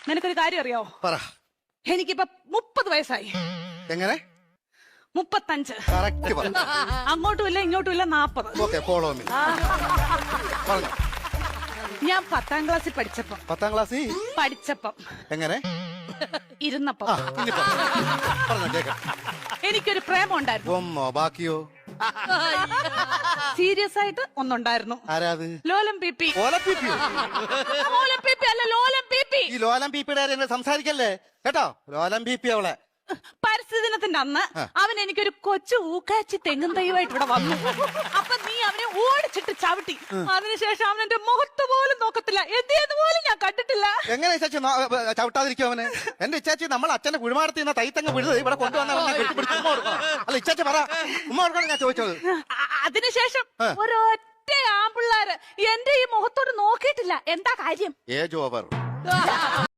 നിനക്കൊരു കാര്യം അറിയാവോ? പറ. എനിക്കിപ്പോ 30 വയസ്സായി. എങ്ങനെ? 35. കറക്റ്റ് പറ. അങ്ങോട്ടും ഇല്ല ഇങ്ങോട്ടും ഇല്ല 40. Okay, follow me. പറഞ്ഞു. ഞാൻ 10ാം ക്ലാസ്സിൽ പഠിച്ചപ്പം 10ാം ക്ലാസ്സിൽ എങ്ങനെ? ഇരുന്നപ്പം ഇനി പറഞ്ഞോ കേക്കാം. എനിക്കൊരു പ്രേമം ഉണ്ടായിരുന്നു. ഒന്നോ ബാക്കിയോ? സീരിയസ് ആയിട്ട് ഒന്നുണ്ടായിരുന്നു. ആരാത്? ലോലം പി. ഓലപ്പീപ്പിയോ? ലോലം പി അല്ല, ലോലം പി. ഈ ലോലം പീപ്പിയുടെ കാര്യം സംസാരിക്കല്ലേ കേട്ടോ. ലോലം പീപ്പി അവളെ. പരിസ്ഥിതി ദിനത്തിന്റെ അന്ന് അവൻ എനിക്കൊരു കൊച്ചു ഊക്കാച്ചി തെങ്ങും തൈവായിട്ട് ഇവിടെ വന്നു. അപ്പൊ നീ അവനെ ഓടിച്ചിട്ട് ചവിട്ടി. അതിനുശേഷം അവൻ എന്റെ മുഖത്ത് പോലും നോക്കത്തില്ല. എന്ത് പോലും ഞാൻ കണ്ടിട്ടില്ല. എങ്ങനെ ഇച്ചാച്ചി ചവിട്ടാതിരിക്കും അവന്? എന്റെ ഇച്ചാച്ചി നമ്മൾ അച്ഛന്റെ കുഴിമാടത്തിൽ നിന്ന് തൈത്തങ്ങ് വിഴുത് ഇവിടെ കൊണ്ടുവന്ന അല്ല ഇച്ചാച്ചി പറ. ഉമ്മ കൊടുക്കണം ഞാൻ ചോദിച്ചത്. അതിനുശേഷം ഒരൊറ്റ ആമ്പിള്ളാര് എന്റെ ഈ മുഖത്തോട് നോക്കിയിട്ടില്ല. എന്താ കാര്യം? Age over.